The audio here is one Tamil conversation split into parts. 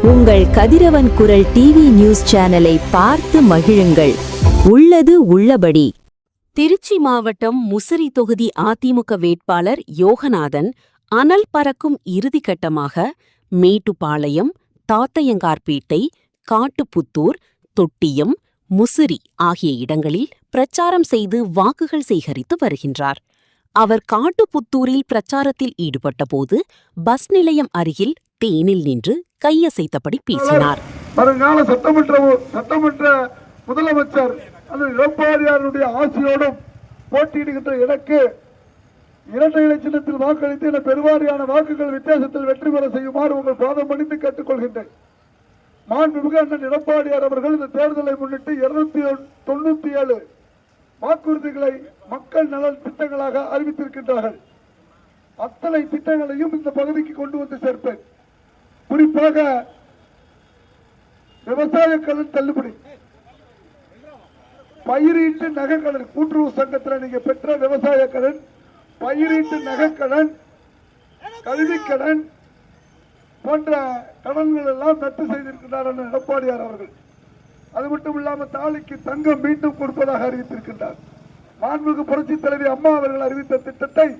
உங்கள் கதிரவன் குரல் டிவி நியூஸ் சேனலை பார்த்து மகிழுங்கள். உள்ளது உள்ளபடி. திருச்சி மாவட்டம் முசிறி தொகுதி அதிமுக வேட்பாளர் யோகநாதன் அனல் பறக்கும் இறுதிக்கட்டமாக மேட்டுப்பாளையம், தாத்தையங்கார்பேட்டை, காட்டுப்புத்தூர், தொட்டியம், முசிறி ஆகிய இடங்களில் பிரச்சாரம் செய்து வாக்குகள் சேகரித்து வருகின்றார். அவர் காட்டுப்புத்தூரில் பிரச்சாரத்தில் ஈடுபட்டபோது பஸ் நிலையம் அருகில் தேனில் நின்று கையசைத்தபடி பேசினார். வருங்கால சட்டமன்ற முதலமைச்சர் எடப்பாடியாருடைய ஆசையோடும் போட்டியிடுகின்ற எனக்கு இரட்டை இலை சின்னத்தில் வாக்களித்து என பெருவாரியான வாக்குகள் வித்தியாசத்தில் வெற்றி பெற செய்யுமாறு உங்கள் பாதம் பணிந்து கேட்டுக்கொள்கின்றேன். மாண்புமிகு அண்ணன் எடப்பாடியார் அவர்கள் இந்த தேர்தலை முன்னிட்டு 297 வாக்குறுதிகளை மக்கள் நலன் திட்டங்களாக அறிவித்திருக்கின்றார்கள். அத்தனை திட்டங்களையும் இந்த பகுதிக்கு கொண்டு வந்து சேர்ப்பேன். குறிப்பாக விவசாய கடன் தள்ளுபடி, பயிரீட்டு நகைக்கடன், கூட்டுறவு சங்கத்தில் நீங்க பெற்ற விவசாய கடன், பயிரீட்டு நகைக்கடன், கல்விக்கடன் போன்ற கடன்கள் எல்லாம் ரத்து செய்திருக்கிறார் எடப்பாடியார் அவர்கள். அது மட்டும் இல்லாமல் தாலிக்கு தங்கம் மீண்டும் கொடுப்பதாக அறிவித்திருக்கின்றார். மாண்புமிகு புரட்சி தலைவி அம்மா அவர்கள் அறிவித்த திட்டத்தை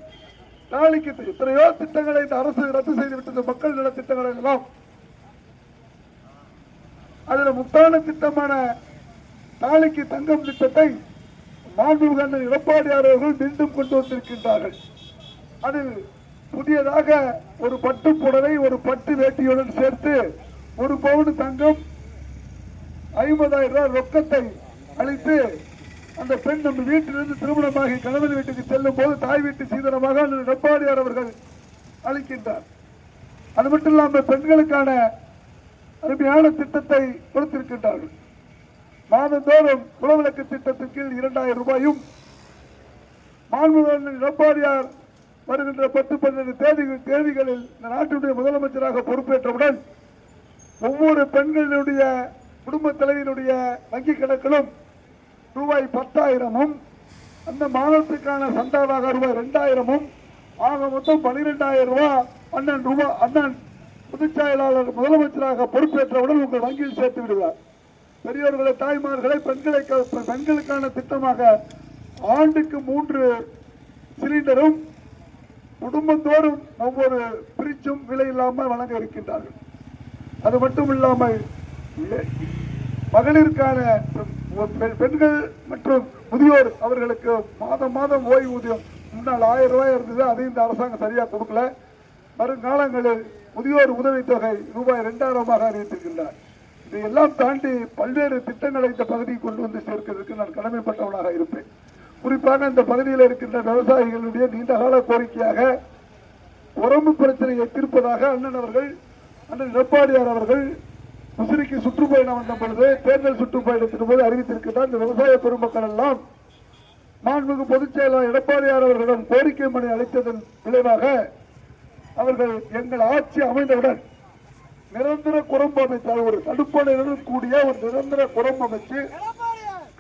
தாலிக்கு எத்தனையோ திட்டங்களை இந்த அரசு ரத்து செய்துவிட்டது. மக்கள் நல திட்டங்களை எல்லாம் அதில் முத்தான திட்டமான தாலிக்கு தங்கம் திட்டத்தை மாண்புமிகு அண்ணன் எடப்பாடியார் அவர்கள் மீண்டும் கொண்டு வந்திருக்கின்றார்கள். அதில் புதியதாக ஒரு பட்டு புடவை, ஒரு பட்டு வேட்டியுடன் சேர்த்து 1 பவுன் தங்கம், 50,000 ரூபாய் ரொக்கத்தை அளித்து அந்த பெண் நம்ம வீட்டிலிருந்து திருமணமாகி கணவன் வீட்டுக்கு செல்லும் போது தாய் வீட்டு சீதனமாக எடப்பாடியார் அவர்கள் அளிக்கின்றார். அது மட்டும் இல்லாமல் பெண்களுக்கான அருமையான திட்டத்தை கொடுத்திருக்கின்றார்கள். மாதந்தோறும் குலவிளக்கு திட்டத்தின் கீழ் 2,000 ரூபாயும், மாண்புமிகு எடப்பாடியார் வருகின்ற 10-12 தேதிகளில் இந்த நாட்டுடைய முதலமைச்சராக பொறுப்பேற்றவுடன் ஒவ்வொரு பெண்களுடைய குடும்ப தலைவருடைய வங்கி கணக்கிலும் ரூபாய் 10,000-ம், அந்த மாதத்துக்கான சந்தாவாக ரூபாய் 2,000-ம், ஆக மொத்தம் 12,000 ரூபாய் அண்ணன் பொதுச் செயலாளர் முதலமைச்சராக பொறுப்பேற்றவுடன் உங்கள் வங்கியில் சேர்த்து விடுவார். பெரியோர்களை, தாய்மார்களை, பெண்களுக்கான திட்டமாக ஆண்டுக்கு 3 சிலிண்டரும் குடும்பத்தோறும் ஒவ்வொரு பிரிச்சும் விலை இல்லாமல் வழங்க இருக்கின்றார்கள். அது மட்டும் இல்லாமல் மகளிருக்கான பெண்கள் மற்றும் முதியோர் அவர்களுக்கு மாதம் ஓய்வூதியம் முன்னால் 1000 ரூபாய் இருந்தது. அதையும் இந்த அரசாங்கம் சரியா கொடுக்கல. வருங்காலங்களில் முதியோர் உதவித்தொகை ரூபாய் 2,000 அறிவித்திருக்கின்றார். இதையெல்லாம் தாண்டி பல்வேறு திட்டங்களை இந்த பகுதியை கொண்டு வந்து சேர்க்கிறதுக்கு நான் கடமைப்பட்டவனாக இருப்பேன். குறிப்பாக இந்த பகுதியில் இருக்கின்ற விவசாயிகளுடைய நீண்டகால கோரிக்கையாக உரம்பு பிரச்சனையை தீர்ப்பதாக அண்ணன் எடப்பாடியார் அவர்கள் முசிறிக்கு சுற்றுப்பயணம் வந்த பொழுது, தேர்தல் சுற்றுப்பயணத்தின் போது அறிவித்திருக்கிறார். இந்த விவசாய பெருமக்கள் எல்லாம் மாண்புமிகு பொதுச் செயலாளர் எடப்பாடியார் அவர்களிடம் கோரிக்கை மனு அளித்ததன் விளைவாக அவர்கள் எங்கள் ஆட்சி அமைந்தவுடன் நிரந்தர குரம்பு அமைத்தார். ஒரு தடுப்பணையுடன் கூடிய ஒரு நிரந்தர குரம்பு அமைச்சு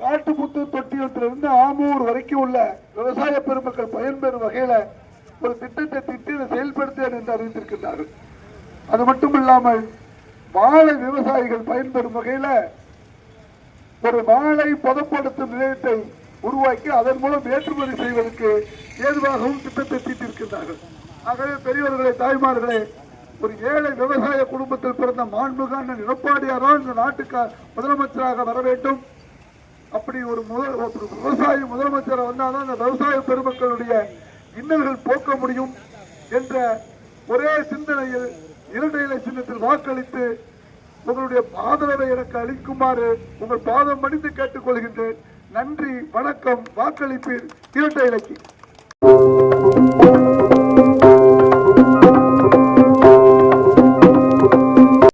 காட்டுப்புத்து தொட்டியத்திலிருந்து ஆமூர் வரைக்கும் உள்ள விவசாய பெருமக்கள் பயன்பெறும் வகையில ஒரு திட்டத்தை திட்டி செயல்படுத்த என்று அறிவித்திருக்கின்றார்கள். அது மட்டும் இல்லாமல் வாழை விவசாயிகள் பயன்பெறும் வகையில ஒரு வாழை பதப்படுத்தும் நிலையத்தை உருவாக்கி அதன் மூலம் ஏற்றுமதி செய்வதற்கு ஏதுவாகவும் திட்டத்தை தீட்டிருக்கின்றார்கள். ஆகவே பெரியவர்களை, தாய்மார்களே, ஒரு ஏழை விவசாய குடும்பத்தில் பிறந்த மாண்புமிகு அண்ணன் எடப்பாடியாரோ இந்த நாட்டுக்கு முதலமைச்சராக வர வேண்டும். அப்படி ஒரு விவசாய முதலமைச்சர் வந்தால்தான் அந்த விவசாய பெருமக்களுடைய இன்னல்கள் போக்க முடியும் என்ற ஒரே சிந்தனையில் இரட்டை இலை சின்னத்தில் வாக்களித்து உங்களுடைய ஆதரவை எனக்கு அளிக்குமாறு உங்கள் பாதம் பணிந்து கேட்டுக்கொள்கின்றேன். நன்றி, வணக்கம். வாக்களிப்பீர் இரட்டை இலைக்கு.